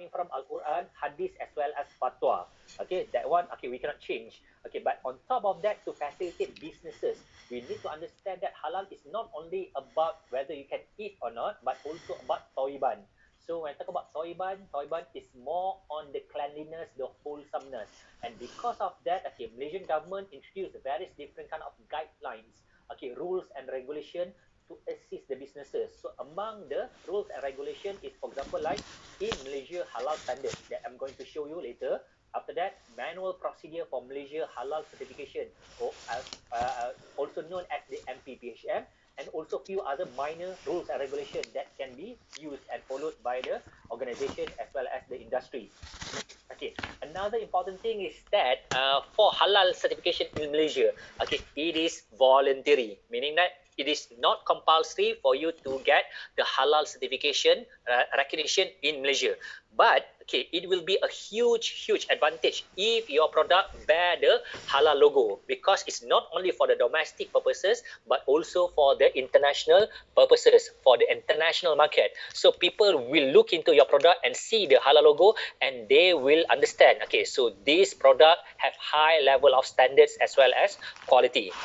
from Al-Quran, Hadith, as well as Fatwa. Okay, that one, okay, we cannot change. Okay, but on top of that, to facilitate businesses, we need to understand that halal is not only about whether you can eat or not, but also about toiban. So when I talk about toiban is more on the cleanliness, the wholesomeness. And because of that, okay, Malaysian government introduced various different kind of guidelines, okay, rules and regulation to assist the businesses. So among the rules and regulation is, for example, like in Malaysia halal standard that I'm going to show you later. After that, manual procedure for Malaysia halal certification, or also known as the MPPHM, and also few other minor rules and regulation that can be used and followed by the organization as well as the industry. Okay, another important thing is that for halal certification in Malaysia, okay, it is voluntary, meaning that it is not compulsory for you to get the halal certification recognition in Malaysia. But okay, it will be a huge advantage if your product bear the halal logo, because it's not only for the domestic purposes but also for the international purposes, for the international market. So people will look into your product and see the halal logo, and they will understand, okay, so this product have high level of standards as well as quality.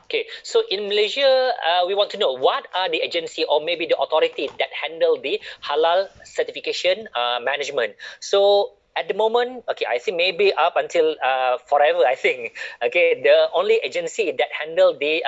Okay, so in Malaysia, we want to know what are the agency or maybe the authority that handle the halal certification management. So at the moment, okay, I think maybe up until forever, I think, okay, the only agency that handle the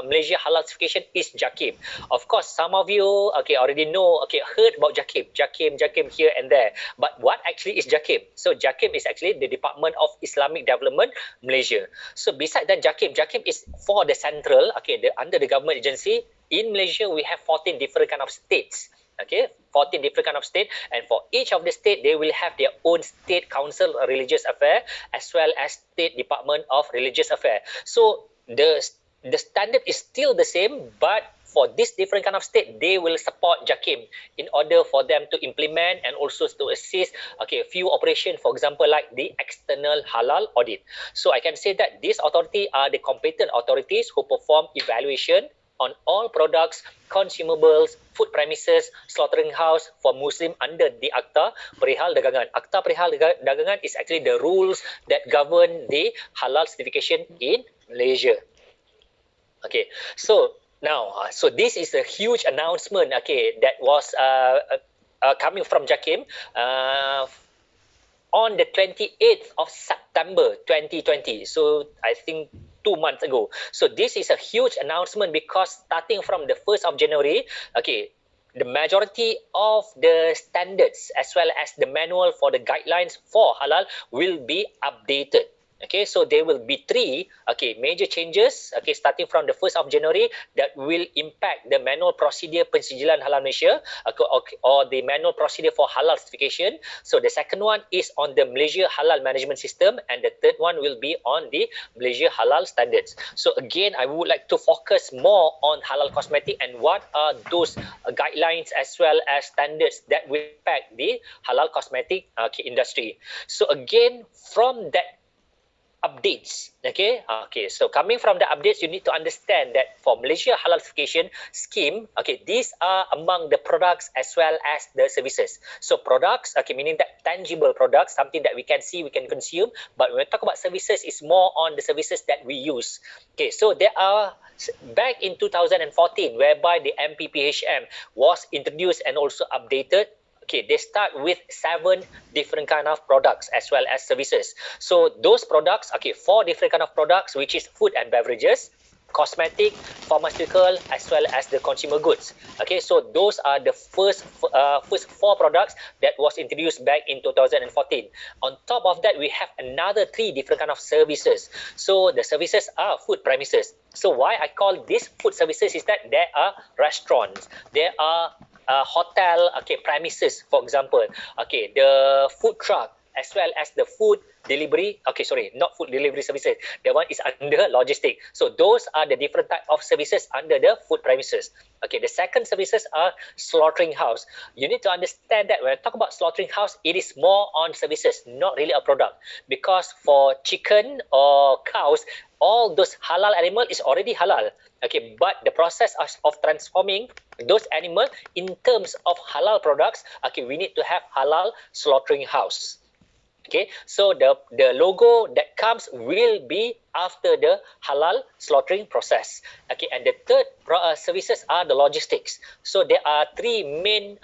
Malaysia halal certification is JAKIM. Of course, some of you, okay, already know, okay, heard about JAKIM here and there. But what actually is JAKIM? So JAKIM is actually the Department of Islamic Development Malaysia. So beside that, JAKIM is for the central, okay, under the government agency. In Malaysia, we have 14 different kind of states. Okay, 14 different kind of state, and for each of the state, they will have their own state council religious affair as well as state department of religious affair. So the standard is still the same, but for this different kind of state, they will support JAKIM in order for them to implement and also to assist, okay, a few operation, for example, like the external halal audit. So I can say that these authority are the competent authorities who perform evaluation on all products, consumables, food premises, slaughtering house for Muslim under the Akta Perihal Dagangan. Akta Perihal Dagangan is actually the rules that govern the halal certification in Malaysia. Okay, so now, so this is a huge announcement, okay, that was coming from JAKIM on the 28th of September 2020. So I think 2 months ago. So this is a huge announcement because starting from the 1st of January, okay, the majority of the standards as well as the manual for the guidelines for halal will be updated. Okay, so there will be three, okay, major changes, okay, starting from the 1st of January that will impact the manual procedure pensijilan halal Malaysia, or the manual procedure for halal certification. So the second one is on the Malaysia halal management system, and the third one will be on the Malaysia halal standards. So again, I would like to focus more on halal cosmetic and what are those guidelines as well as standards that will impact the halal cosmetic industry. So again, from that updates, okay, so coming from the updates, you need to understand that for Malaysia halal certification scheme, okay, these are among the products as well as the services. So products, okay, meaning that tangible products, something that we can see, we can consume. But when we talk about services, it's more on the services that we use. Okay, so there are, back in 2014, whereby the MPPHM was introduced and also updated. Okay, they start with 7 different kind of products as well as services. So those products, okay, 4 different kind of products, which is food and beverages, cosmetic, pharmaceutical, as well as the consumer goods. Okay, so those are the first 4 products that was introduced back in 2014. On top of that, we have another 3 different kind of services. So the services are food premises. So why I call this food services is that there are restaurants, there are hotel, okay, premises, for example, okay, the food truck, as well as the food delivery. Okay, sorry, not food delivery services. The one is under logistic. So those are the different type of services under the food premises. Okay, the second services are slaughtering house. You need to understand that when I talk about slaughtering house, it is more on services, not really a product. Because for chicken or cows, all those halal animal is already halal. Okay, but the process of transforming those animal in terms of halal products, okay, we need to have halal slaughtering house. Okay, so the logo that comes will be after the halal slaughtering process. Okay, and the third services are the logistics. So there are three main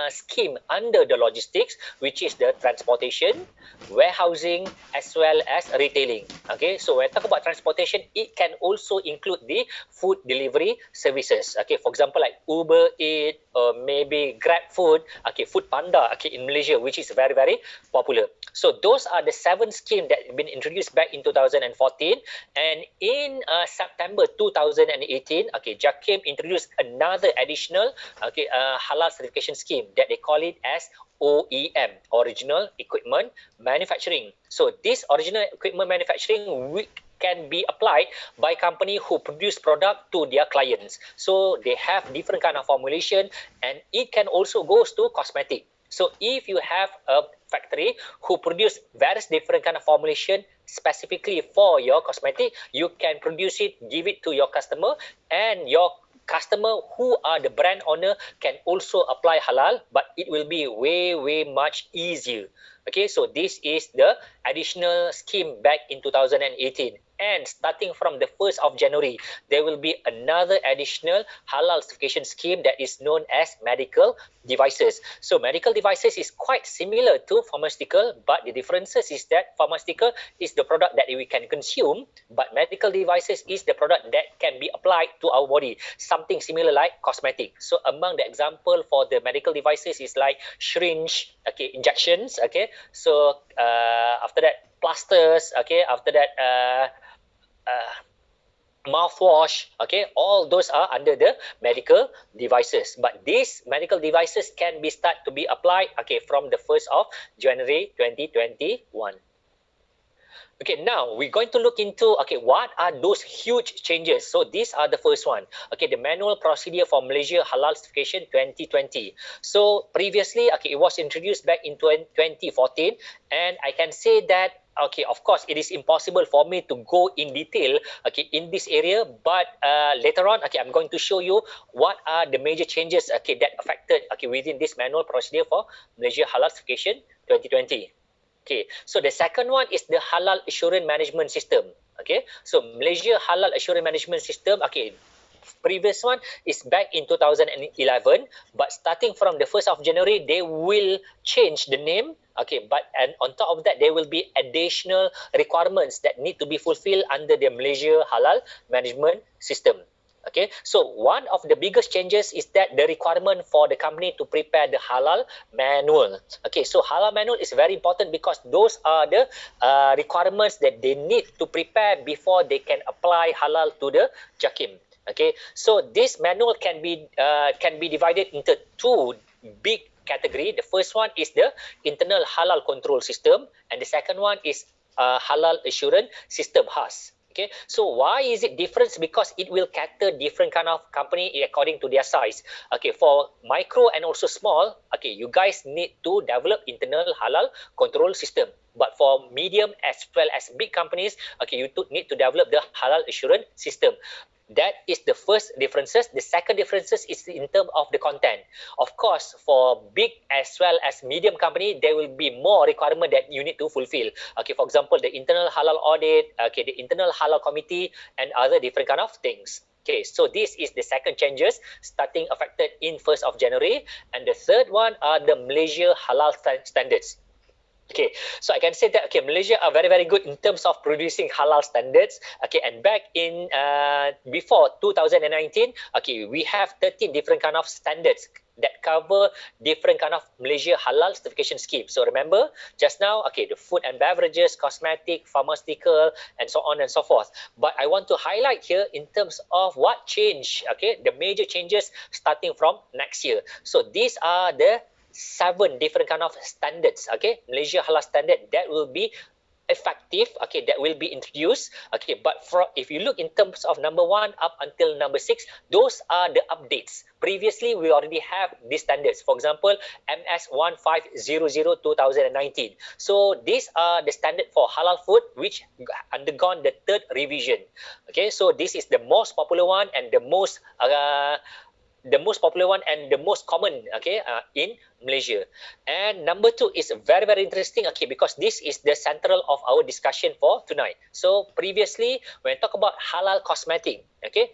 scheme under the logistics, which is the transportation, warehousing, as well as retailing. Okay, so when I talk about transportation, it can also include the food delivery services. Okay, for example, like Uber Eats, or maybe Grab Food, okay, Food Panda, okay, in Malaysia, which is very, very popular. So those are the 7 schemes that have been introduced back in 2014. And in September 2018, okay, JAKIM introduced another additional, okay, halal certification scheme that they call it as OEM, Original Equipment Manufacturing. So this original equipment manufacturing can be applied by company who produce product to their clients. So they have different kind of formulation, and it can also goes to cosmetic. So if you have a factory who produce various different kind of formulation specifically for your cosmetic, you can produce it, give it to your customer, and your customer who are the brand owner can also apply halal, but it will be way much easier. Okay, so this is the additional scheme back in 2018. And starting from the 1st of January, there will be another additional halal certification scheme that is known as medical devices. So medical devices is quite similar to pharmaceutical, but the differences is that pharmaceutical is the product that we can consume, but medical devices is the product that can be applied to our body, something similar like cosmetic. So among the example for the medical devices is like syringe, okay, injections, okay, so after that plasters, okay, after that mouthwash, okay, all those are under the medical devices. But these medical devices can be start to be applied, okay, from the 1st of January 2021. Okay, now we're going to look into, okay, what are those huge changes. So these are the first one. Okay, the manual procedure for Malaysia Halal Certification 2020. So previously, okay, it was introduced back in 2014, and I can say that, okay, of course, it is impossible for me to go in detail, okay, in this area, but later on, okay, I'm going to show you what are the major changes, okay, that affected, okay, within this manual procedure for Malaysia Halal Certification 2020. Okay, so the second one is the Halal Assurance Management System. Okay, so Malaysia Halal Assurance Management System, okay, previous one is back in 2011, but starting from the 1st of January, they will change the name. Okay, but and on top of that, there will be additional requirements that need to be fulfilled under the Malaysia Halal Management System. Okay, so one of the biggest changes is that the requirement for the company to prepare the halal manual. Okay, so halal manual is very important because those are the requirements that they need to prepare before they can apply halal to the JAKIM. Okay, so this manual can be divided into 2 big category. The first one is the internal halal control system, and the second one is halal assurance system HAS. Okay, so why is it different? Because it will cater different kind of company according to their size. Okay, for micro and also small, okay, you guys need to develop internal halal control system. But for medium as well as big companies, okay, you need to develop the halal assurance system. That is the first differences. The second differences is in terms of the content. Of course, for big as well as medium company, there will be more requirement that you need to fulfill. Okay, for example, the internal halal audit, okay, the internal halal committee, and other different kind of things. Okay, so this is the second changes starting affected in 1st of January. And the third one are the Malaysia Halal standards. Okay, so I can say that, okay, Malaysia are very good in terms of producing halal standards. Okay, and back in before 2019, okay, we have 13 different kind of standards that cover different kind of Malaysia halal certification scheme. So remember just now, okay, the food and beverages, cosmetic, pharmaceutical, and so on and so forth. But I want to highlight here in terms of what change, okay, the major changes starting from next year. So these are the 7 different kind of standards, okay, Malaysia halal standard that will be effective, okay, that will be introduced, okay. But if you look in terms of number 1 up until number 6, those are the updates. Previously we already have these standards, for example MS 1500 2019. So these are the standard for halal food which undergone the 3rd revision, okay. So this is the most popular one and the most popular one and the most common, okay, in Malaysia. And number 2 is very, very interesting, okay, because this is the central of our discussion for tonight. So previously when I talk about halal cosmetic, okay,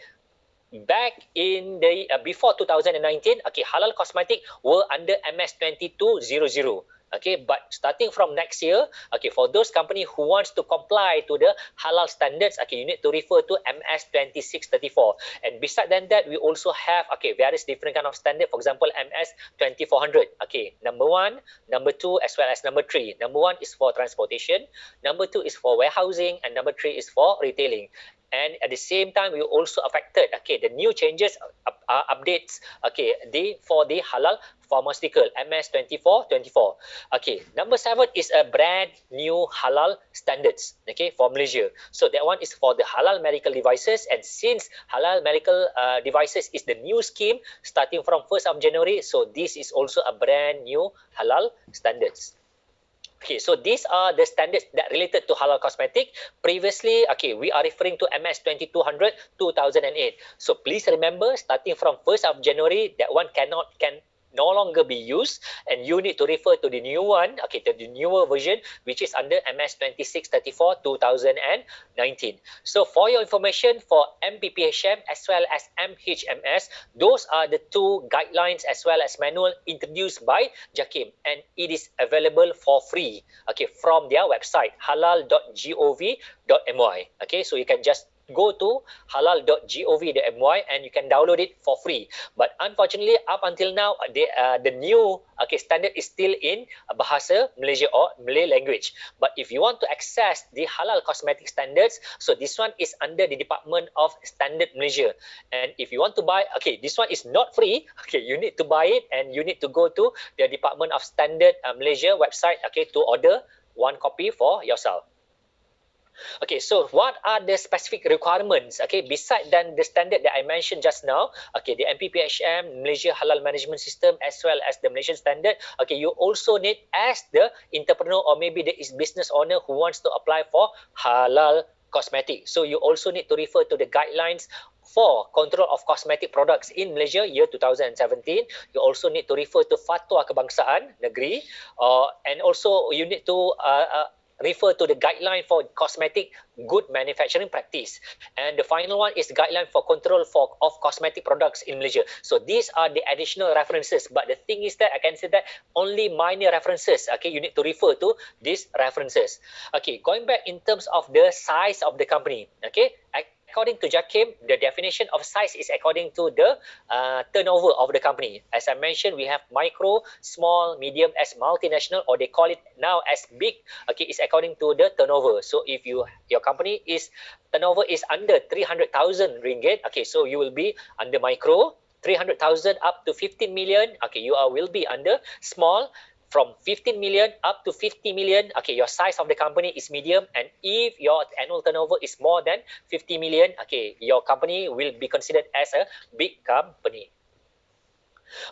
back in the before 2019, okay, halal cosmetic were under MS 2200, okay. But starting from next year, okay, for those company who wants to comply to the halal standards, okay, you need to refer to MS 2634. And beside than that, we also have, okay, various different kind of standard. For example, MS 2400, okay, number 1, number 2, as well as number 3. Number 1 is for transportation, number 2 is for warehousing, and number 3 is for retailing. And at the same time, we also affected, okay, the new changes, updates, okay, for the halal pharmaceutical MS 2424. Okay, number 7 is a brand new halal standards, okay, for Malaysia. So that one is for the halal medical devices, and since halal medical devices is the new scheme starting from 1st of January, so this is also a brand new halal standards. Okay, so these are the standards that related to halal cosmetic. Previously, okay, we are referring to MS 2200 2008. So please remember, starting from 1st of January, that one can no longer be used, and you need to refer to the new one, okay, to the newer version, which is under MS 2634 2019. So for your information, for MPPHM as well as MHMS, those are the 2 guidelines as well as manual introduced by JAKIM, and it is available for free, okay, from their website halal.gov.my. Okay, so you can just go to halal.gov.my and you can download it for free. But unfortunately, up until now, the new, okay, standard is still in Bahasa Malaysia or Malay language. But if you want to access the halal cosmetic standards, so this one is under the Department of Standard Malaysia. And if you want to buy, okay, this one is not free, okay, you need to buy it and you need to go to the Department of Standard Malaysia website, okay, to order 1 copy for yourself. Okay, so what are the specific requirements, okay, beside than the standard that I mentioned just now, okay, the MPPHM, Malaysia Halal Management System, as well as the Malaysian standard, okay, you also need, as the entrepreneur or maybe the business owner who wants to apply for halal cosmetic, so you also need to refer to the guidelines for control of cosmetic products in Malaysia year 2017. You also need to refer to Fatwa Kebangsaan Negeri, and also you need to refer to the guideline for cosmetic good manufacturing practice. And the final one is guideline for control of cosmetic products in Malaysia. So these are the additional references, but the thing is that I can say that only minor references, okay, you need to refer to these references. Okay, going back in terms of the size of the company, okay, according to JAKIM, the definition of size is according to the turnover of the company. As I mentioned, we have micro, small, medium as multinational, or they call it now as big. Okay, it's according to the turnover. So if your company is turnover is under 300,000 ringgit, okay, so you will be under micro. 300,000 up to 15 million, okay, you will be under small. From 15 million up to 50 million, okay, your size of the company is medium. And if your annual turnover is more than 50 million, okay, your company will be considered as a big company.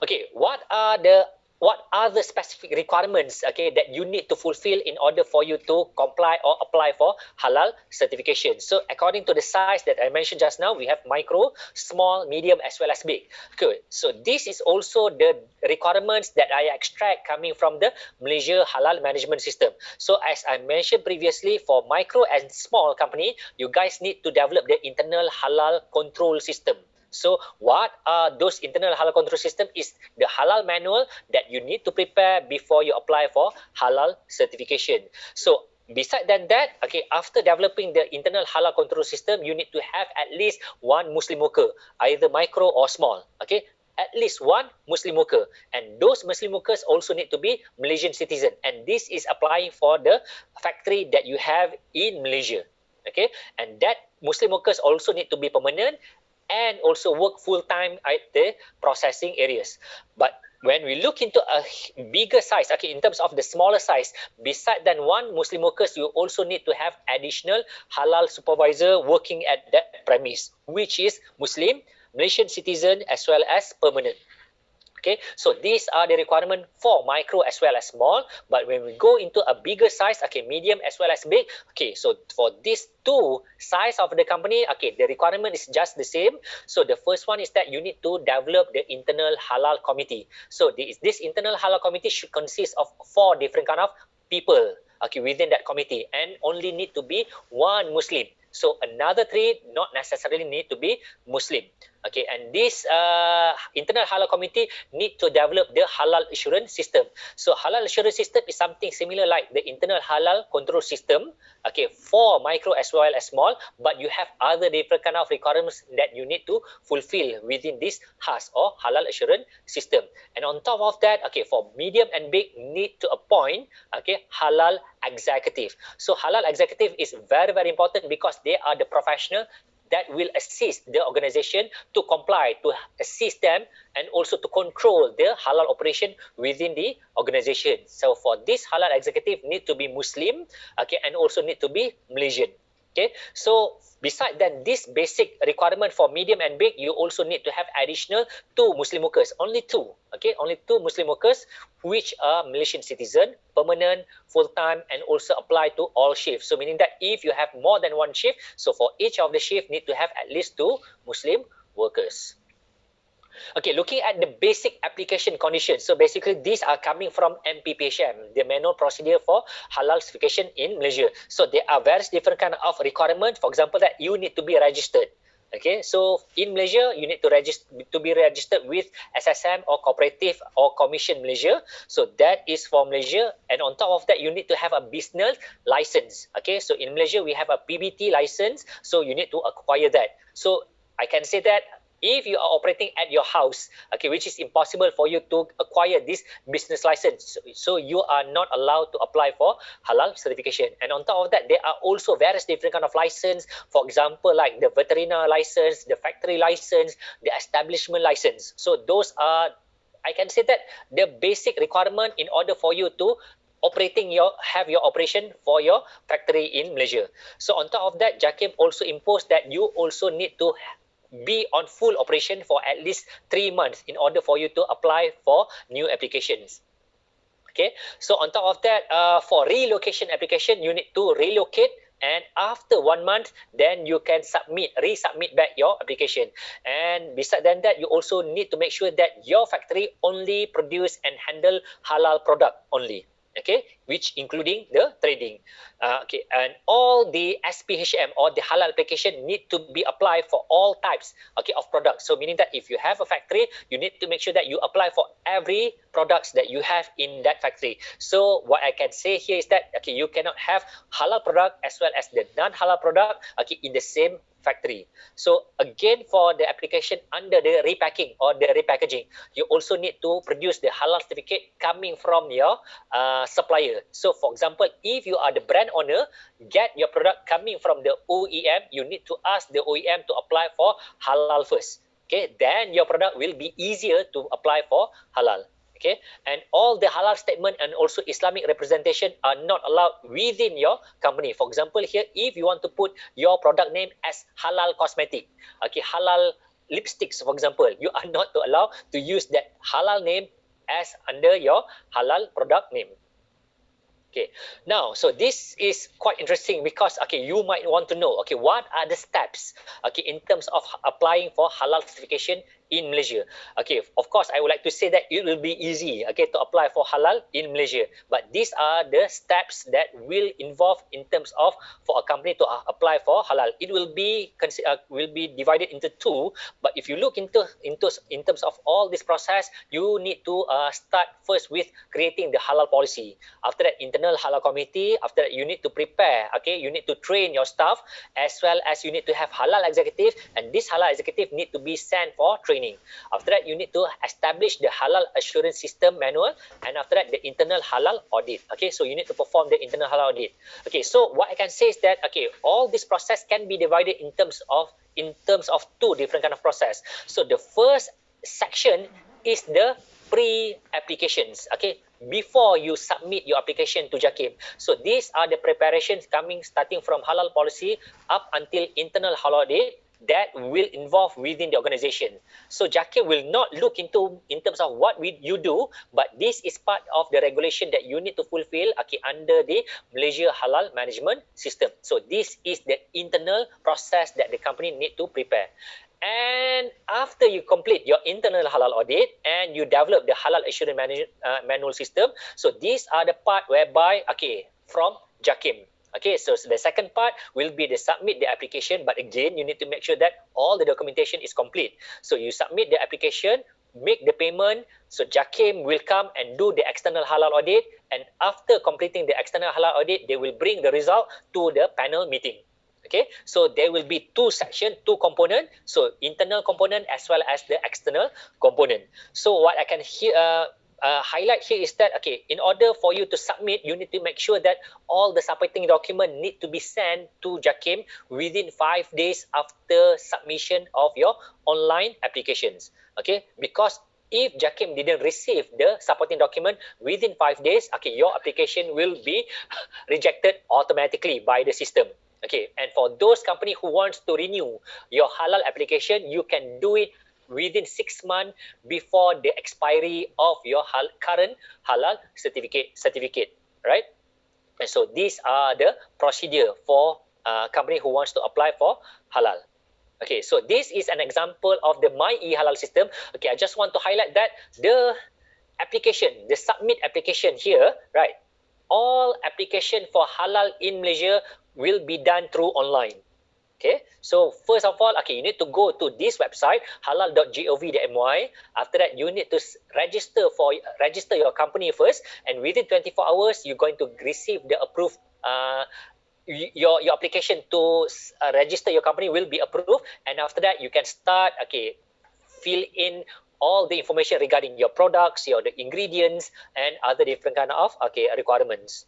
Okay, what are the specific requirements, okay, that you need to fulfill in order for you to comply or apply for halal certification? So according to the size that I mentioned just now, we have micro, small, medium, as well as big. Good. So this is also the requirements that I extract coming from the Malaysia Halal Management System. So as I mentioned previously, for micro and small company, you guys need to develop the internal halal control system. So what are those internal halal control system is the halal manual that you need to prepare before you apply for halal certification. So beside than that, okay, after developing the internal halal control system, you need to have at least one Muslim worker, either micro or small, okay, at least one Muslim worker, and those Muslim workers also need to be Malaysian citizen, and this is applying for the factory that you have in Malaysia, okay, and that Muslim workers also need to be permanent and also work full-time at the processing areas. But when we look into a bigger size, okay, in terms of the smaller size, beside than one Muslim workers, you also need to have additional halal supervisor working at that premise, which is Muslim, Malaysian citizen, as well as permanent. Okay, so these are the requirement for micro as well as small. But when we go into a bigger size, okay, medium as well as big, okay, so for these two size of the company, okay, the requirement is just the same. So the first one is that you need to develop the internal halal committee. So this internal halal committee should consist of 4 different kind of people, okay, within that committee, and only need to be one Muslim. So another 3 not necessarily need to be Muslim. Okay, and this internal halal committee need to develop the halal assurance system. So halal assurance system is something similar like the internal halal control system, okay, for micro as well as small, but you have other different kind of requirements that you need to fulfill within this HAS or halal assurance system. And on top of that, okay, for medium and big need to appoint, okay, halal executive. So halal executive is very, very important because they are the professional that will assist the organization to comply, to assist them, and also to control the halal operation within the organization. So for this halal executive need to be Muslim, okay, and also need to be Malaysian. Okay, so beside that, this basic requirement for medium and big, you also need to have additional 2 Muslim workers, only 2, okay, only 2 Muslim workers, which are Malaysian citizen, permanent, full-time, and also apply to all shifts. So meaning that if you have more than 1 shift, so for each of the shift need to have at least 2 Muslim workers. Okay, looking at the basic application conditions. So basically, these are coming from MPPHM, the manual procedure for halal certification in Malaysia. So there are various different kind of requirements. For example, that you need to be registered. Okay, so in Malaysia, you need to register to be registered with SSM or Cooperative or Commission Malaysia. So that is for Malaysia. And on top of that, you need to have a business license. Okay, so in Malaysia, we have a PBT license. So you need to acquire that. So I can say that if you are operating at your house, okay, which is impossible for you to acquire this business license, so you are not allowed to apply for halal certification. And on top of that, there are also various different kind of license. For example, like the veterinary license, the factory license, the establishment license. So those are, I can say that, the basic requirement in order for you to have your operation for your factory in Malaysia. So on top of that, JAKIM also imposed that you also need to be on full operation for at least 3 months in order for you to apply for new applications. Okay, so on top of that, for relocation application, you need to relocate, and after 1 month, then you can resubmit back your application. And besides that, you also need to make sure that your factory only produce and handle halal product only. Okay, which including the trading. Okay, and all the SPHM or the halal application need to be applied for all types, okay, of products. So meaning that if you have a factory, you need to make sure that you apply for every products that you have in that factory. So what I can say here is that, okay, you cannot have halal product as well as the non-halal product, okay, in the same factory. So again, for the application under the repacking or the repackaging, you also need to produce the halal certificate coming from your supplier. So for example, if you are the brand owner, get your product coming from the OEM, you need to ask the OEM to apply for halal first. Okay, then your product will be easier to apply for halal. Okay, and all the halal statement and also Islamic representation are not allowed within your company. For example, here, if you want to put your product name as halal cosmetic, okay, halal lipsticks, for example, you are not allowed to use that halal name as under your halal product name. Okay, now, so this is quite interesting because, okay, you might want to know, okay, what are the steps, okay, in terms of applying for halal certification in Malaysia. Okay, of course, I would like to say that it will be easy, okay, to apply for halal in Malaysia. But these are the steps that will involve in terms of for a company to apply for halal. It will be divided into 2. But if you look into in terms of all this process, you need to start first with creating the halal policy. After that, internal halal committee. After that, you need to prepare. Okay, you need to train your staff, as well as you need to have halal executive, and this halal executive need to be sent for training. After that, you need to establish the halal assurance system manual, and after that, the internal halal audit. Okay, so you need to perform the internal halal audit. Okay, so what I can say is that, okay, all this process can be divided in terms of 2 different kind of process. So the first section is the pre-applications, okay, before you submit your application to JAKIM. So these are the preparations starting from halal policy up until internal halal audit that will involve within the organization. So JAKIM will not look into in terms of what you do, but this is part of the regulation that you need to fulfill, okay, under the Malaysia Halal Management System. So this is the internal process that the company need to prepare. And after you complete your internal halal audit and you develop the halal assurance manual system, so these are the part whereby, okay, from JAKIM. Okay, so the second part will be the submit the application, but again, you need to make sure that all the documentation is complete. So you submit the application, make the payment, so JAKIM will come and do the external halal audit, and after completing the external halal audit, they will bring the result to the panel meeting. Okay, so there will be two sections, two components, so internal component as well as the external component. So what I can highlight here is that, okay, in order for you to submit, you need to make sure that all the supporting document need to be sent to JAKIM within 5 days after submission of your online applications. Okay, because if JAKIM didn't receive the supporting document within 5 days, okay, your application will be rejected automatically by the system. Okay, and for those company who wants to renew your halal application, you can do it within 6 months before the expiry of your current halal certificate, right? And so these are the procedure for company who wants to apply for halal. Okay, so this is an example of the My E-Halal system. Okay, I just want to highlight that the application, the submit application here, right? All application for halal in Malaysia will be done through online. Okay, so first of all, okay, you need to go to this website, halal.gov.my. After that, you need to register your company first, and within 24 hours, you're going to receive the approved your application to register your company will be approved, and after that, you can start, okay, fill in all the information regarding your products, the ingredients, and other different kind of, okay, requirements.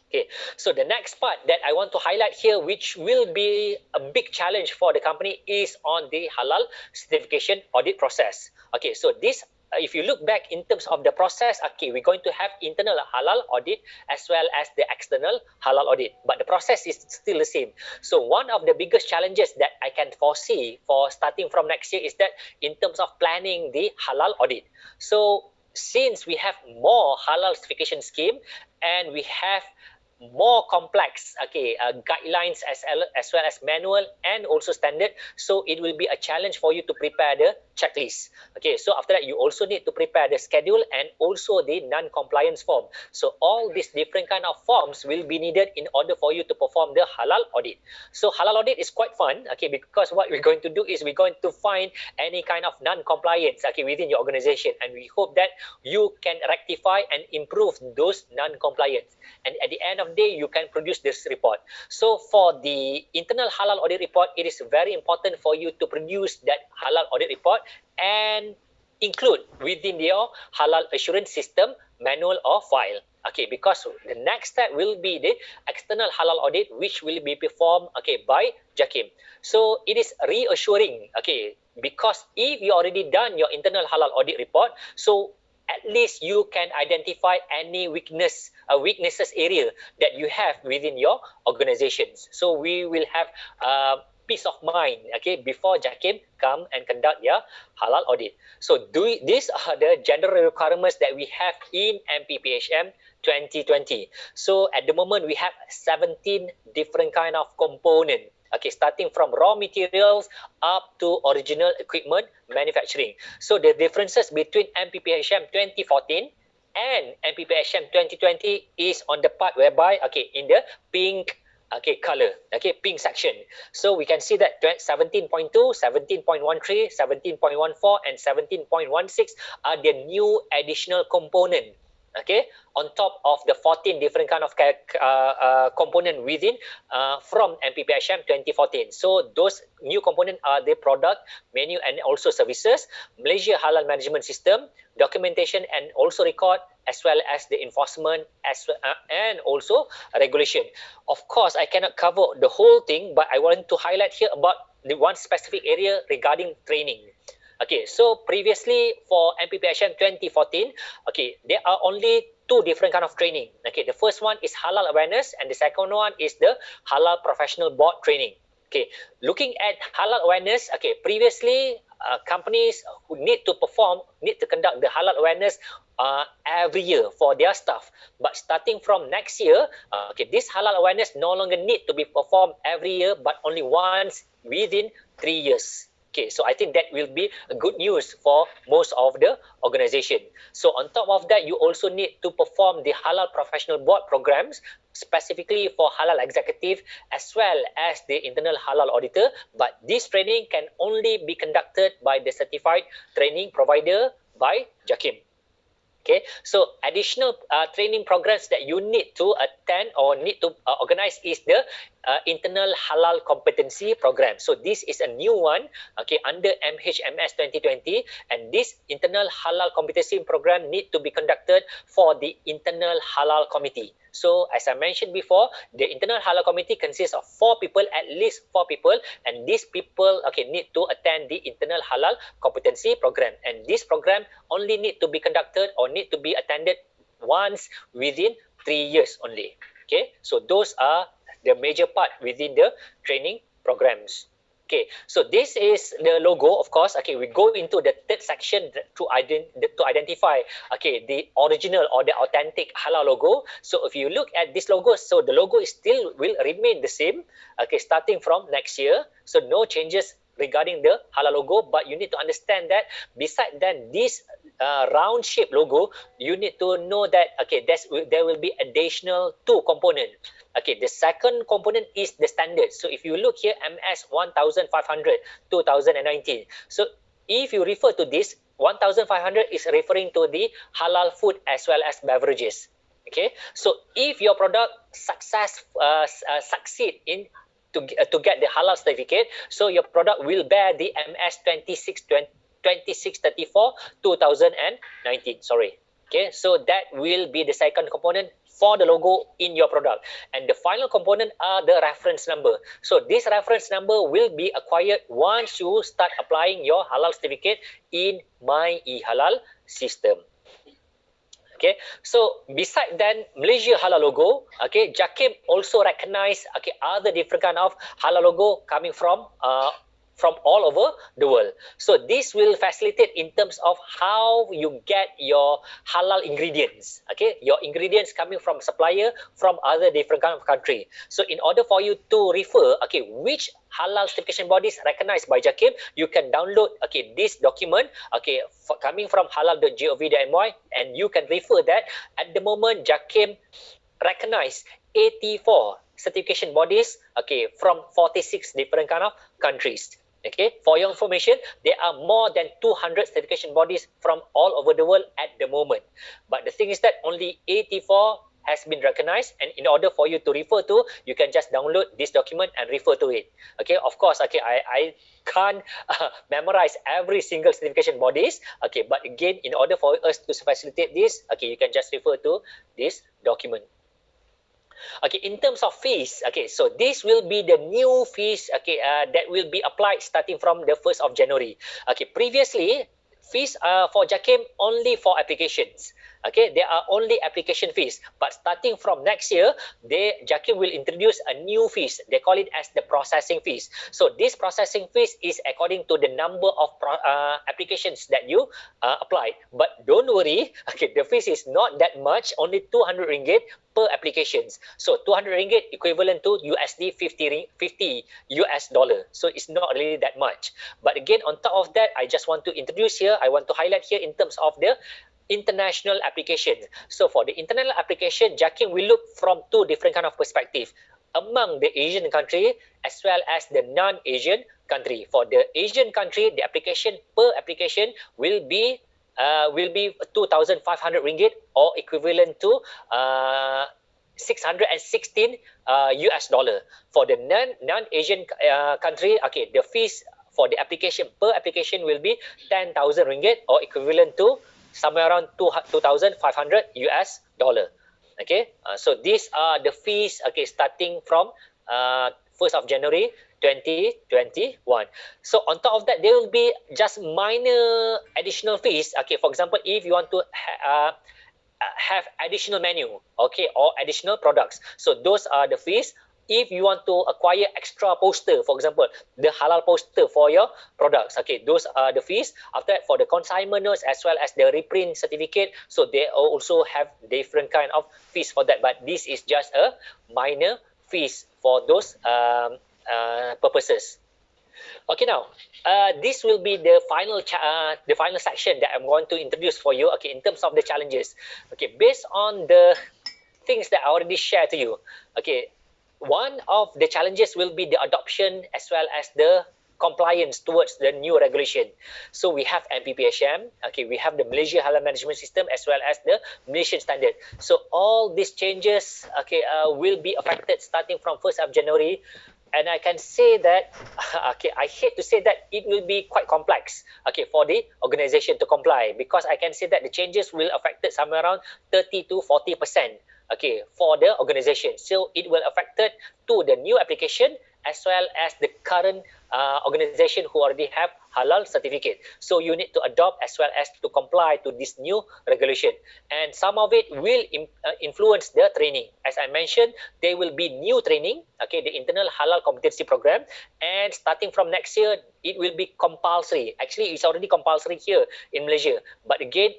Okay, so the next part that I want to highlight here, which will be a big challenge for the company, is on the halal certification audit process. Okay, so this, if you look back in terms of the process, okay, we're going to have internal halal audit as well as the external halal audit, but the process is still the same. So one of the biggest challenges that I can foresee for starting from next year is that in terms of planning the halal audit. So since we have more halal certification scheme and we have more complex, okay, guidelines as well as manual and also standard, so it will be a challenge for you to prepare the checklist. Okay, so after that, you also need to prepare the schedule and also the non-compliance form. So all these different kind of forms will be needed in order for you to perform the halal audit. So halal audit is quite fun, okay, because what we're going to do is we're going to find any kind of non-compliance, okay, within your organization, and we hope that you can rectify and improve those non-compliance, and at the end of the day, you can produce this report. So for the internal halal audit report, it is very important for you to produce that halal audit report and include within your halal assurance system manual or file. Okay, because the next step will be the external halal audit, which will be performed, okay, by JAKIM. So it is reassuring, okay, because if you already done your internal halal audit report, so at least you can identify any weaknesses area that you have within your organizations. So we will have peace of mind, okay, before JAKIM come and conduct their halal audit. So these are the general requirements that we have in MPPHM 2020. So at the moment, we have 17 different kind of component. Okay, starting from raw materials up to original equipment manufacturing. So the differences between MPPHM 2014 and MPPHM 2020 is on the part whereby, okay, in the pink, okay, color, okay, pink section. So we can see that 17.2, 17.13, 17.14, and 17.16 are the new additional component, okay, on top of the 14 different kind of component within from MPPHM 2014. So those new components are the product, menu, and also services, Malaysia Halal Management System, documentation and also record, as well as the enforcement and also regulation. Of course, I cannot cover the whole thing, but I want to highlight here about the one specific area regarding training. Okay, so previously for MPPHM 2014, okay, there are only two different kind of training. Okay, the first one is halal awareness, and the second one is the halal professional board training. Okay, looking at halal awareness, okay, previously companies who need to conduct the halal awareness every year for their staff. But starting from next year, okay, this halal awareness no longer need to be performed every year, but only once within 3 years. Okay, so I think that will be a good news for most of the organization. So on top of that, you also need to perform the halal professional board programs specifically for halal executive as well as the internal halal auditor. But this training can only be conducted by the certified training provider by JAKIM. Okay, so additional training programs that you need to attend or need to organize is the internal halal competency program. So this is a new one, okay, under MHMS 2020, and this internal halal competency program need to be conducted for the internal halal committee. So as I mentioned before, the internal halal committee consists of 4 people, at least 4 people, and these people, okay, need to attend the internal halal competency program, and this program only need to be conducted or need to be attended once within 3 years only. Okay, so those are the major part within the training programs. Okay, so this is the logo, of course. Okay, we go into the third section to identify, okay, the original or the authentic halal logo. So if you look at this logo, so the logo is still will remain the same, okay, starting from next year. So no changes regarding the halal logo, but you need to understand that beside that this round shape logo, you need to know that, okay, there will be additional 2 components. Okay, the second component is the standard. So if you look here, MS 1500 2019. So if you refer to this, 1500 is referring to the halal food as well as beverages. Okay, so if your product succeed in to get the halal certificate, so your product will bear the MS 2634 2019. Sorry. Okay, so that will be the second component for the logo in your product. And the final component are the reference number. So this reference number will be acquired once you start applying your halal certificate in My eHalal system. Okay, so beside that Malaysia halal logo, okay, JAKIM also recognize, okay, other different kind of halal logo coming from all over the world. So this will facilitate in terms of how you get your halal ingredients. Okay, your ingredients coming from supplier from other different kind of country. So in order for you to refer, okay, which halal certification bodies recognized by JAKIM, you can download, okay, this document, okay, coming from halal.gov.my, and you can refer that. At the moment, JAKIM recognize 84 certification bodies, okay, from 46 different kind of countries. Okay, for your information, there are more than 200 certification bodies from all over the world at the moment. But the thing is that only 84 has been recognized, and in order for you to refer to, you can just download this document and refer to it. Okay, of course, okay, I can't memorize every single certification bodies. Okay, but again, in order for us to facilitate this, okay, you can just refer to this document. Okay, in terms of fees, okay, so this will be the new fees, okay, that will be applied starting from the 1st of January. Okay, previously, fees for JAKIM only for applications. Okay, there are only application fees, but starting from next year, JAKIM will introduce a new fees. They call it as the processing fees. So this processing fees is according to the number of applications that you applied. But don't worry, okay, the fees is not that much, only 200 ringgit per applications. So 200 ringgit equivalent to USD 50 US dollar. So it's not really that much. But again, on top of that, I just want to introduce here, I want to highlight here in terms of the international application. So for the international application, JAKIM will look from 2 different kind of perspective among the Asian country as well as the non-Asian country. For the Asian country, the application per application will be 2,500 ringgit or equivalent to 616 US dollar. For the non-Asian country, okay, the fees for the application per application will be 10,000 ringgit or equivalent to somewhere around 2,500 US dollar. Okay, so these are the fees, okay, starting from 1st of January 2021. So on top of that, there will be just minor additional fees. Okay, for example, if you want to have additional menu, okay, or additional products, so those are the fees. If you want to acquire extra poster, for example, the halal poster for your products, okay, those are the fees. After that, for the consignment notes as well as the reprint certificate, so they also have different kind of fees for that, but this is just a minor fees for those purposes. Okay, now this will be the final section that I'm going to introduce for you. Okay, in terms of the challenges. Okay, based on the things that I already shared to you. Okay, one of the challenges will be the adoption as well as the compliance towards the new regulation. So we have MPPHM, okay, we have the Malaysia Halal Management System as well as the Malaysian standard. So all these changes, okay, will be affected starting from 1st of January. And I can say that, okay, I hate to say that it will be quite complex, okay, for the organization to comply, because I can say that the changes will affect it somewhere around 30 to 40%, okay, for the organization. So it will affect it to the new application as well as the current organization who already have halal certificate. So you need to adopt as well as to comply to this new regulation. And some of it will influence the training. As I mentioned, there will be new training, okay, the internal halal competency program. And starting from next year, it will be compulsory. Actually, it's already compulsory here in Malaysia. But again,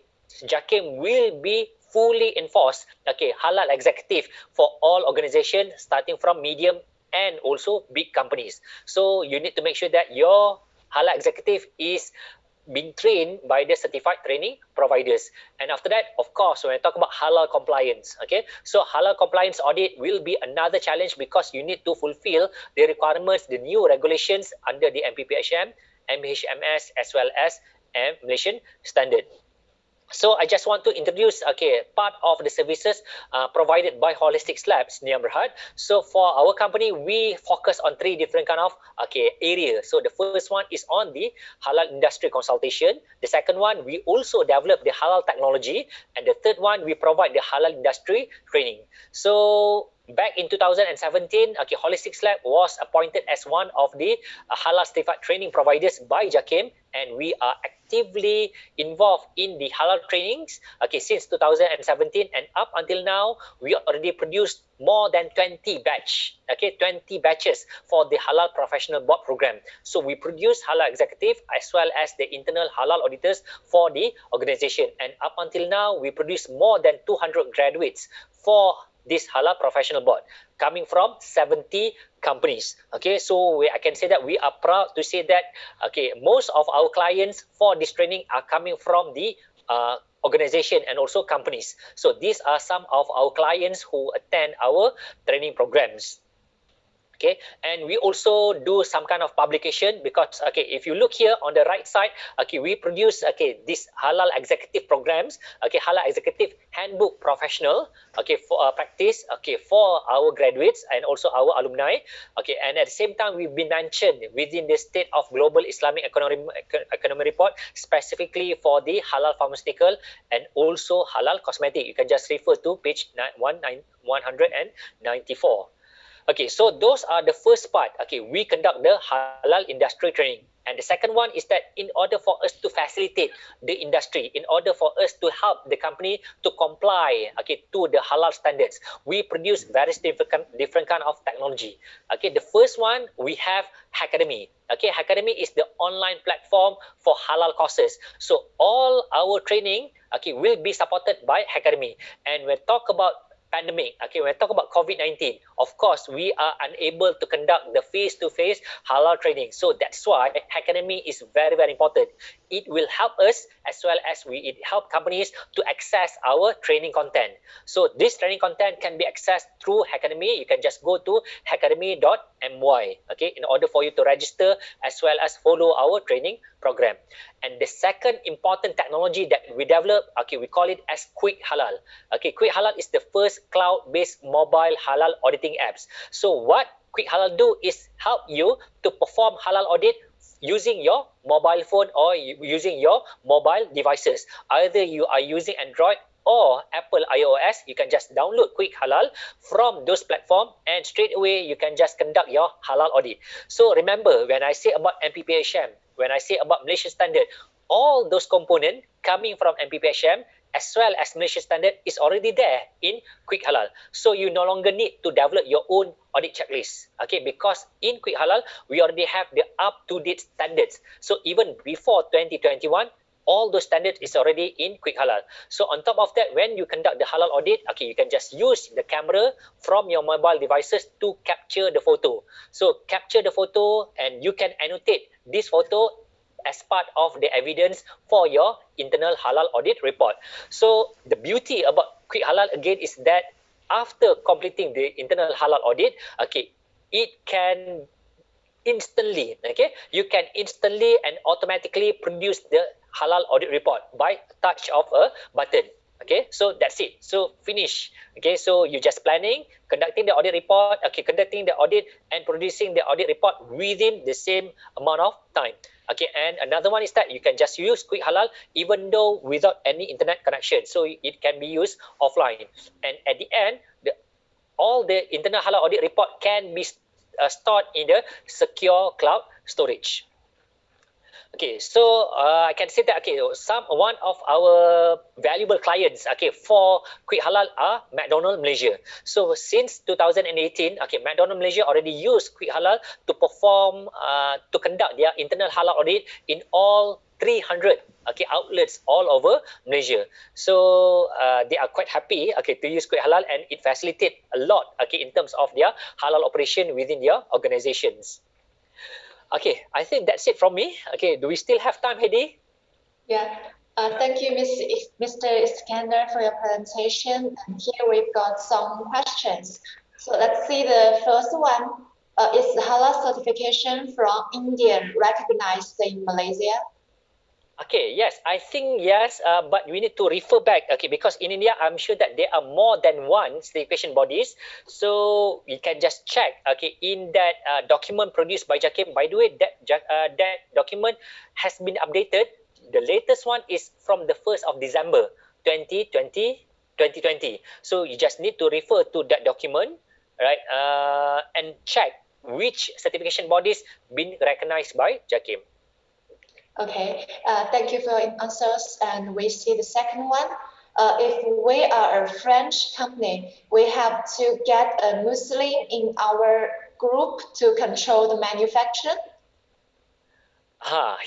JAKIM will be fully enforced, okay, halal executive for all organizations starting from medium and also big companies. So you need to make sure that your halal executive is being trained by the certified training providers. And after that, of course, when I talk about halal compliance, okay, so halal compliance audit will be another challenge because you need to fulfill the requirements, the new regulations under the MPPHM, MHMS, as well as Malaysian standard. So I just want to introduce, okay, part of the services provided by Holistic Labs, Niam Berhad. So for our company, we focus on 3 different kind of, okay, areas. So the first one is on the halal industry consultation. The second one, we also develop the halal technology. And the third one, we provide the halal industry training. So back in 2017, okay, Holistic Lab was appointed as one of the halal certified training providers by JAKIM, and we are actively involved in the halal trainings, okay, since 2017, and up until now, we already produced more than 20 batches for the halal professional board program. So we produce halal executive as well as the internal halal auditors for the organization, and up until now, we produce more than 200 graduates for this halal professional board coming from 70 companies. Okay, so I can say that we are proud to say that, okay, most of our clients for this training are coming from the organization and also companies. So these are some of our clients who attend our training programs. Okay, and we also do some kind of publication because, okay, if you look here on the right side, okay, we produce, okay, this halal executive programs, okay, halal executive handbook professional, okay, for practice, okay, for our graduates and also our alumni, okay, and at the same time, we've been mentioned within the State of Global Islamic Economy Report, specifically for the halal pharmaceutical and also halal cosmetic. You can just refer to page 194. Okay, so those are the first part. Okay, we conduct the halal industry training. And the second one is that in order for us to facilitate the industry, in order for us to help the company to comply, okay, to the halal standards, we produce various different kind of technology. Okay, the first one, we have Academy. Okay, Academy is the online platform for halal courses. So all our training, okay, will be supported by Academy. And when we talk about pandemic, okay, when I talk about COVID-19, of course, we are unable to conduct the face-to-face halal training. So that's why Academy is very, very important. It will help us as well as it help companies to access our training content. So this training content can be accessed through Academy. You can just go to academy.my, okay, in order for you to register as well as follow our training program. And the second important technology that we develop, okay, we call it as Quick Halal. Okay, Quick Halal is the first cloud-based mobile halal auditing apps. So what Quick Halal do is help you to perform halal audit using your mobile phone or using your mobile devices. Either you are using Android or Apple iOS, you can just download Quick Halal from those platforms, and straight away you can just conduct your halal audit. So remember, when I say about MPPHM, when I say about Malaysian standard, all those components coming from MPPHM as well as Malaysian standard is already there in Quick Halal. So you no longer need to develop your own audit checklist, okay, because in Quick Halal we already have the up-to-date standards. So even before 2021, all those standards is already in Quick Halal. So on top of that, when you conduct the halal audit, okay, you can just use the camera from your mobile devices to capture the photo. So capture the photo and you can annotate this photo as part of the evidence for your internal halal audit report. So the beauty about Quick Halal again is that after completing the internal halal audit, okay, it can instantly, okay, you can instantly and automatically produce the halal audit report by touch of a button. Okay, so that's it. So finish. Okay, so you just planning, conducting the audit report, okay, conducting the audit and producing the audit report within the same amount of time. Okay, and another one is that you can just use Quick Halal even though without any internet connection. So it can be used offline. And at the end, all the internal halal audit report can be stored in the secure cloud storage. Okay, so I can say that one of our valuable clients, okay, for Quick Halal are McDonald's Malaysia. So since 2018, okay, McDonald's Malaysia already used Quick Halal to perform to conduct their internal halal audit in all 300 okay outlets all over Malaysia. So they are quite happy okay to use Quick Halal, and it facilitates a lot okay in terms of their halal operation within their organizations. Okay, I think that's it from me. Okay, do we still have time, Hedi? Yeah. Thank you, Mr. Iskander, for your presentation. And here we've got some questions. So let's see the first one. Is halal certification from India recognized in Malaysia? Okay, yes, I think yes, but we need to refer back, okay, because in India, I'm sure that there are more than one certification bodies. So we can just check, okay, in that document produced by JAKIM. By the way, that document has been updated. The latest one is from the 1st of December 2020. So you just need to refer to that document, right, and check which certification bodies been recognized by JAKIM. Okay, thank you for your answers. And we see the second one. If we are a French company, we have to get a Muslim in our group to control the manufacturing.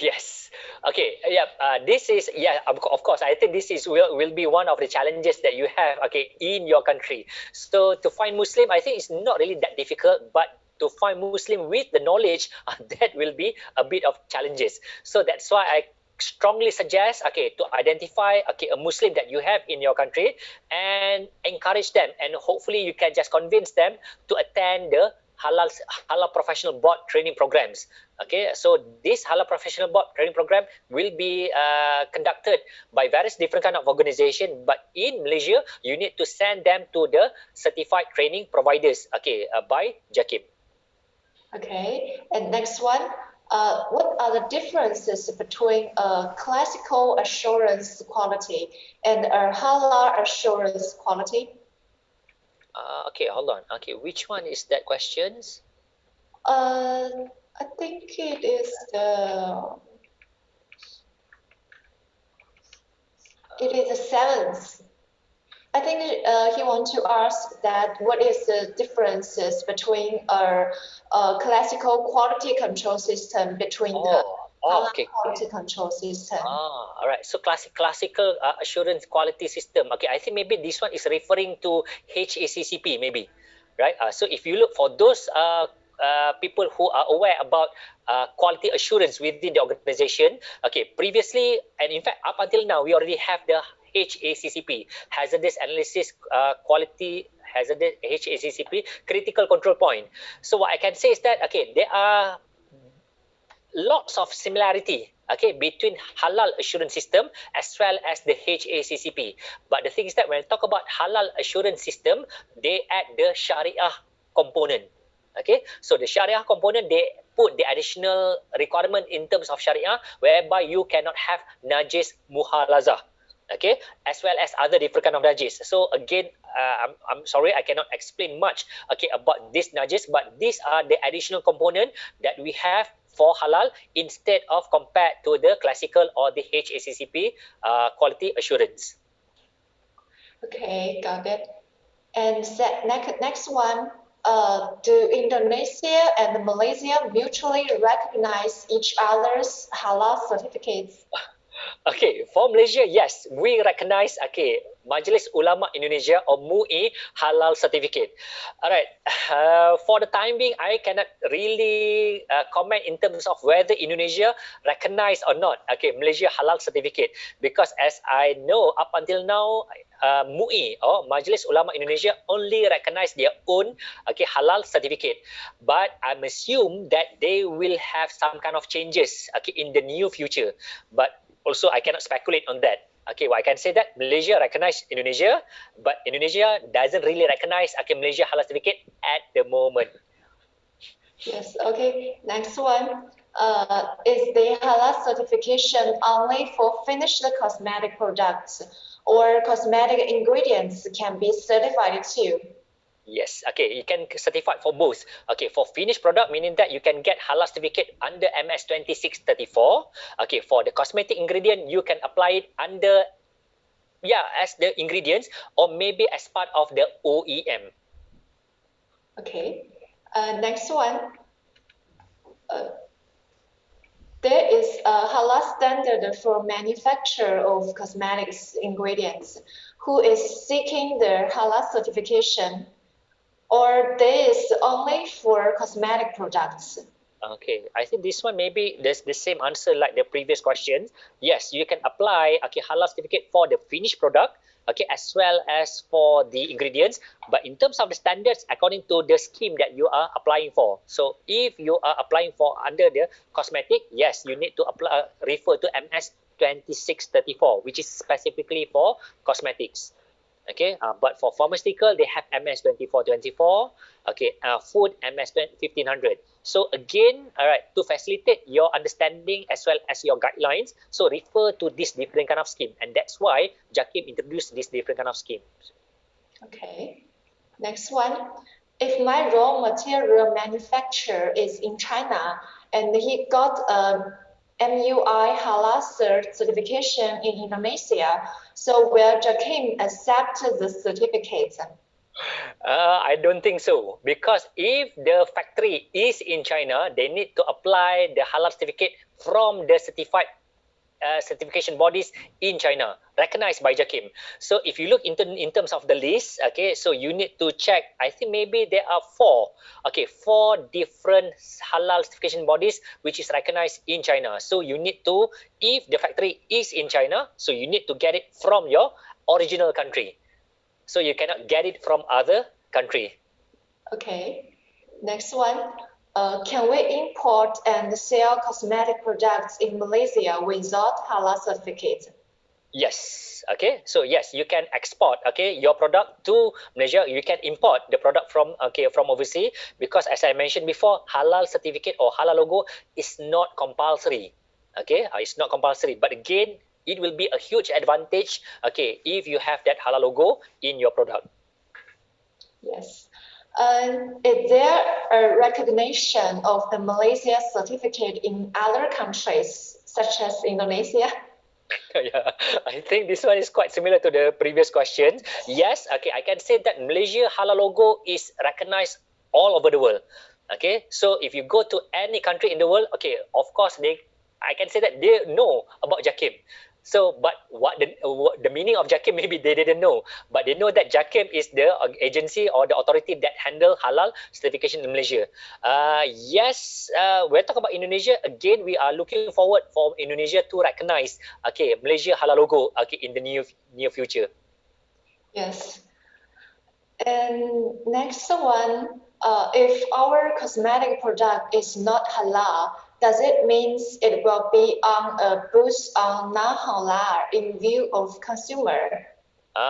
Yes. Okay. Yeah. This is Of course. I think this is will be one of the challenges that you have. Okay, in your country. So to find Muslim, I think it's not really that difficult, but to find Muslim with the knowledge, that will be a bit of challenges. So that's why I strongly suggest to identify a Muslim that you have in your country and encourage them, and hopefully you can just convince them to attend the halal professional board training programs. Okay, so this halal professional board training program will be conducted by various different kind of organization, but in Malaysia you need to send them to the certified training providers by JAKIM. Okay, and next one, what are the differences between a classical assurance quality and a halal assurance quality? Okay, hold on. Okay, which one is that questions? I think it is the seventh. I think he wants to ask that what is the differences between a classical quality control system between the quality control system. All right. So classical assurance quality system. Okay, I think maybe this one is referring to HACCP maybe, right? So if you look for those people who are aware about quality assurance within the organization, okay, previously, and in fact up until now, we already have the HACCP, hazardous analysis quality hazardous HACCP critical control point. So what I can say is that there are lots of similarity between halal assurance system as well as the HACCP. But the thing is that when I talk about halal assurance system, they add the Sharia component. Okay, so the Sharia component, they put the additional requirement in terms of Sharia, whereby you cannot have najis muhalazah. okay, as well as other different kind of najis. So again, I'm sorry, I cannot explain much, okay, about this najis, but these are the additional component that we have for halal instead of compared to the classical or the HACCP quality assurance. Okay, got it. And next one, do Indonesia and Malaysia mutually recognize each other's halal certificates? Okay, for Malaysia, yes, we recognize, okay, Majlis Ulama Indonesia or MUI halal certificate. Alright, for the time being, I cannot really comment in terms of whether Indonesia recognize or not, okay, Malaysia halal certificate, because as I know, up until now, MUI or Majlis Ulama Indonesia only recognize their own, okay, halal certificate. But I'm assume that they will have some kind of changes, okay, in the near future. But also, I cannot speculate on that. Okay, well, I can say that Malaysia recognize Indonesia, but Indonesia doesn't really recognize, okay, Malaysia halal certificate at the moment. Yes, okay. Next one. Is the halal certification only for finished cosmetic products or cosmetic ingredients can be certified too? Yes, okay, you can certify for both. Okay, for finished product, meaning that you can get halal certificate under MS 2634. Okay, for the cosmetic ingredient, you can apply it under, yeah, as the ingredients or maybe as part of the OEM. Okay. Next one. There is a halal standard for manufacture of cosmetics ingredients. Who is seeking the halal certification? Or this only for cosmetic products? Okay, I think this one maybe there's the same answer like the previous questions. Yes, you can apply, okay, halal certificate for the finished product, okay, as well as for the ingredients. But in terms of the standards, according to the scheme that you are applying for. So if you are applying for under the cosmetic, yes, you need to apply refer to MS 2634, which is specifically for cosmetics. Okay, but for pharmaceutical, they have MS 2424, okay, food MS 1500. So again, all right, to facilitate your understanding as well as your guidelines, so refer to this different kind of scheme, and that's why JAKIM introduced this different kind of scheme. Okay. Next one. If my raw material manufacturer is in China and he got a MUI halal certification in Indonesia, so will JAKIM accept the certificate? I don't think so, because if the factory is in China, they need to apply the halal certificate from the certification bodies in China, recognized by JAKIM. So if you look in terms of the list, okay, so you need to check. I think maybe there are four different halal certification bodies which is recognized in China. So you need to, if the factory is in China, so you need to get it from your original country. So you cannot get it from other country. Okay. Next one. Can we import and sell cosmetic products in Malaysia without halal certificate? Yes. Okay. So yes, you can export, okay, your product to Malaysia. You can import the product from, okay, from overseas, because as I mentioned before, halal certificate or halal logo is not compulsory. Okay, it's not compulsory. But again, it will be a huge advantage, okay, if you have that halal logo in your product. Yes. Is there a recognition of the Malaysia certificate in other countries, such as Indonesia? Yeah, I think this one is quite similar to the previous question. Yes, okay, I can say that Malaysia halal logo is recognized all over the world. Okay, so if you go to any country in the world, okay, of course I can say that they know about JAKIM. So, but what the meaning of JAKIM, maybe they didn't know, but they know that JAKIM is the agency or the authority that handle halal certification in Malaysia. Yes, we're talking about Indonesia. Again, we are looking forward for Indonesia to recognize, okay, Malaysia halal logo, okay, in the near future. Yes. And next one, if our cosmetic product is not halal, does it mean it will be on a boost on non-halal in view of consumer?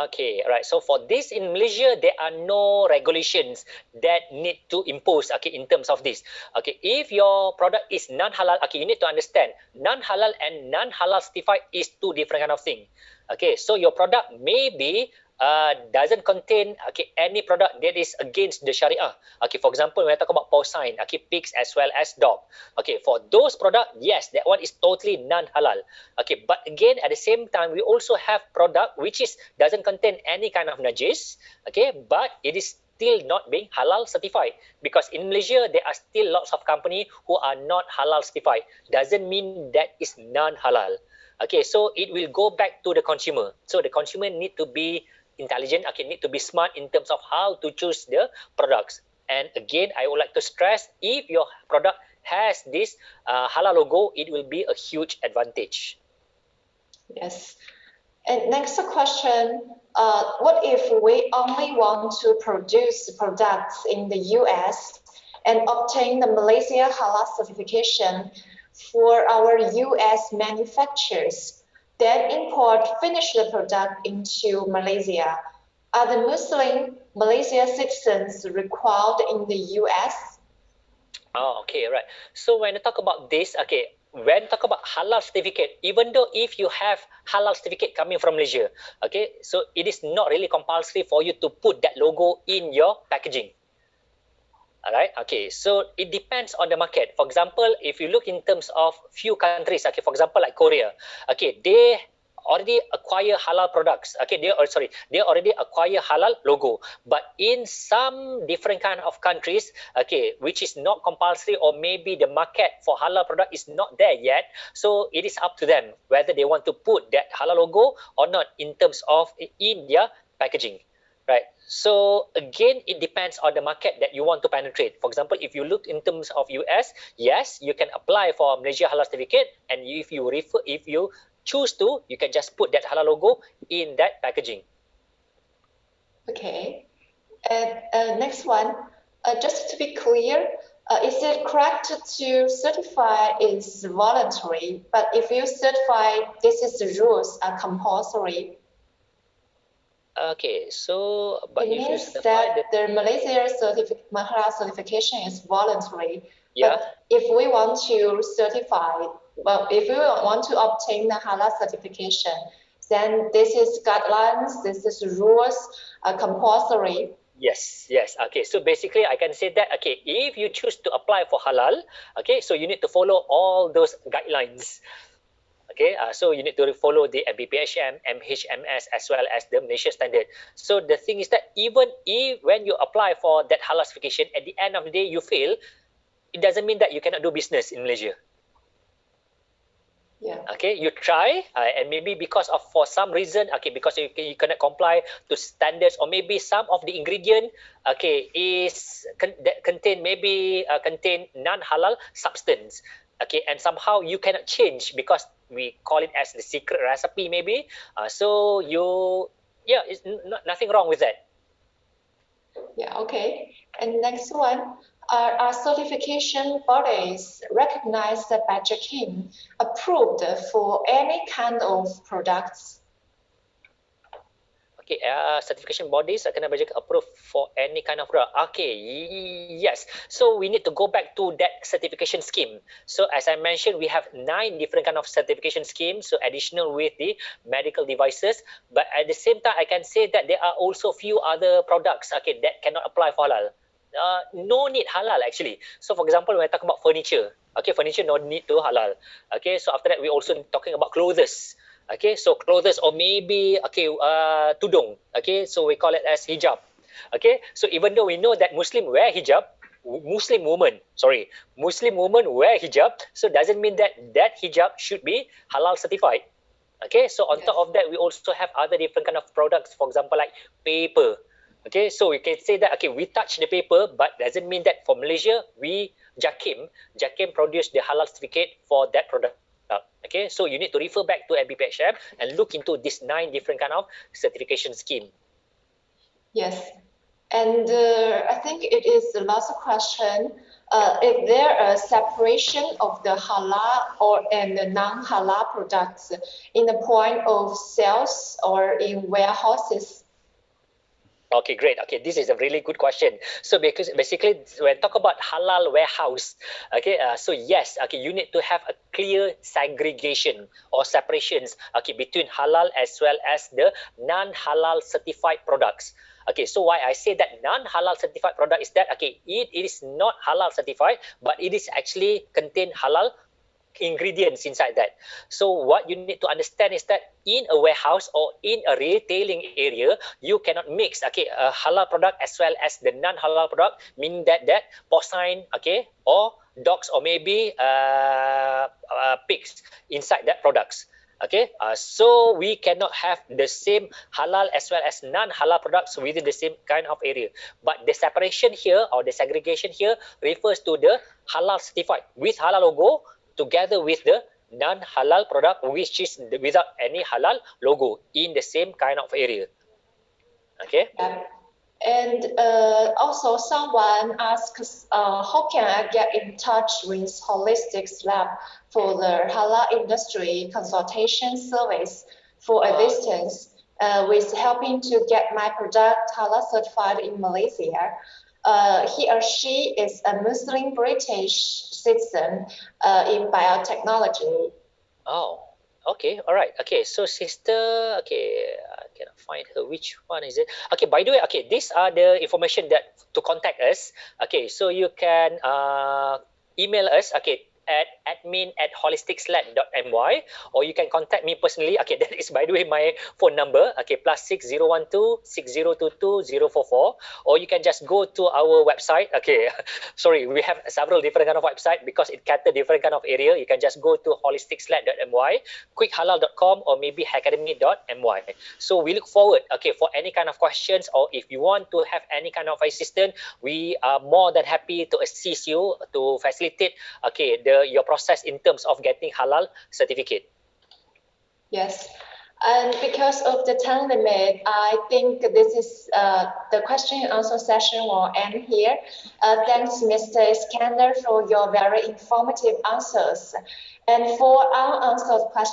Okay, all right. So for this in Malaysia, there are no regulations that need to impose, okay, in terms of this. Okay, if your product is non-halal, okay, you need to understand non-halal and non-halal certified is two different kind of thing. Okay, so your product maybe doesn't contain any product that is against the Sharia. Okay, for example, when I talk about porcine, pigs as well as dog. Okay, for those products, yes, that one is totally non-halal. Okay, but again, at the same time, we also have product which is doesn't contain any kind of najis. Okay, but it is still not being halal certified, because in Malaysia there are still lots of company who are not halal certified. Doesn't mean that is non-halal. Okay, so it will go back to the consumer. So the consumer need to be intelligent, need to be smart in terms of how to choose the products. And again, I would like to stress, if your product has this halal logo, it will be a huge advantage. Yes. And next question, what if we only want to produce products in the US and obtain the Malaysia Halal certification for our US manufacturers, then import finished product into Malaysia? Are the Muslim Malaysia citizens required in the US? Oh, okay, right. So when I talk about this, when talk about halal certificate, even though if you have halal certificate coming from Malaysia, so it is not really compulsory for you to put that logo in your packaging. Alright, okay, so it depends on the market. For example, if you look in terms of few countries, for example, like Korea, they already acquire halal products. They already acquire halal logo. But in some different kind of countries, which is not compulsory, or maybe the market for halal product is not there yet. So it is up to them whether they want to put that halal logo or not in terms of in their packaging. Right. So again, it depends on the market that you want to penetrate. For example, if you look in terms of US, yes, you can apply for Malaysia Halal certificate, and if you choose to, you can just put that halal logo in that packaging. Okay. And next one, just to be clear, is it correct to certify is voluntary, but if you certify this is the rules are compulsory? Okay, so but it if you means that the Malaysia Halal certification is voluntary. Yeah. But if we want to certify, well, if we want to obtain the Halal certification, then this is guidelines, this is rules, compulsory. Yes, yes. Okay, so basically I can say that, if you choose to apply for halal, so you need to follow all those guidelines. So you need to follow the BPHM, MHMS, as well as the Malaysia standard. So the thing is that even if when you apply for that halal certification, at the end of the day you fail, it doesn't mean that you cannot do business in Malaysia. Yeah. You try, and maybe because of for some reason, because you cannot comply to standards, or maybe some of the ingredient, is that contain maybe contain non-halal substance, and somehow you cannot change because we call it as the secret recipe maybe. So you, it's nothing wrong with that. Yeah, okay. And next one, are certification bodies recognized by JAKIM approved for any kind of products? Certification bodies kena baca approved for any kind of product. Yes. So we need to go back to that certification scheme. So as I mentioned, we have 9 different kind of certification schemes. So additional with the medical devices, but at the same time, I can say that there are also few other products that cannot apply for halal. No need halal actually. So for example, when I talk about furniture, furniture no need to halal. So after that, we also talking about clothes. So clothes, or maybe tudung. So we call it as hijab. So even though we know that Muslim wear hijab, Muslim women wear hijab, so doesn't mean that that hijab should be halal certified. So on top of that, we also have other different kind of products, for example, like paper. So we can say that, we touch the paper, but doesn't mean that for Malaysia, JAKIM produce the halal certificate for that product. So you need to refer back to BPHM and look into this 9 different kind of certification scheme. Yes, and I think it is the last question. Is there a separation of the halal and the non-halal products in the point of sales or in warehouses? Okay, great. Okay, this is a really good question. So because basically when talk about halal warehouse, okay, so yes, okay, you need to have a clear segregation or separations, okay, between halal as well as the non-halal certified products. Okay, so why I say that non-halal certified product is that, okay, it is not halal certified, but it is actually contain halal ingredients inside that. So what you need to understand is that in a warehouse or in a retailing area, you cannot mix, okay, a halal product as well as the non-halal product, meaning that porcine, okay, or dogs, or maybe pigs inside that products. Okay, so we cannot have the same halal as well as non-halal products within the same kind of area. But the separation here or the segregation here refers to the halal certified with halal logo together with the non-halal product which is without any halal logo in the same kind of area. Okay. Yeah. And also someone asks, how can I get in touch with Holistics Lab for the halal industry consultation service for a distance with helping to get my product halal certified in Malaysia? He or she is a Muslim British citizen in biotechnology. Oh, okay, all right. Okay, so sister, okay, I cannot find her. Which one is it? Okay, by the way, okay, these are the information that to contact us. Okay, so you can email us, okay, at admin@holisticslab.my, or you can contact me personally. Okay, that is by the way my phone number. Okay, +6012 6022 044, or you can just go to our website. Okay, sorry, we have several different kind of website because it cater different kind of area. You can just go to holisticslat.my, quickhalal.com, or maybe academy.my. So we look forward, okay, for any kind of questions, or if you want to have any kind of assistance, we are more than happy to assist you to facilitate, okay, your process in terms of getting halal certificate. Yes. And because of the time limit, I think this is the question and answer session will end here. Thanks, Mr. Iskander, for your very informative answers. And for unanswered questions,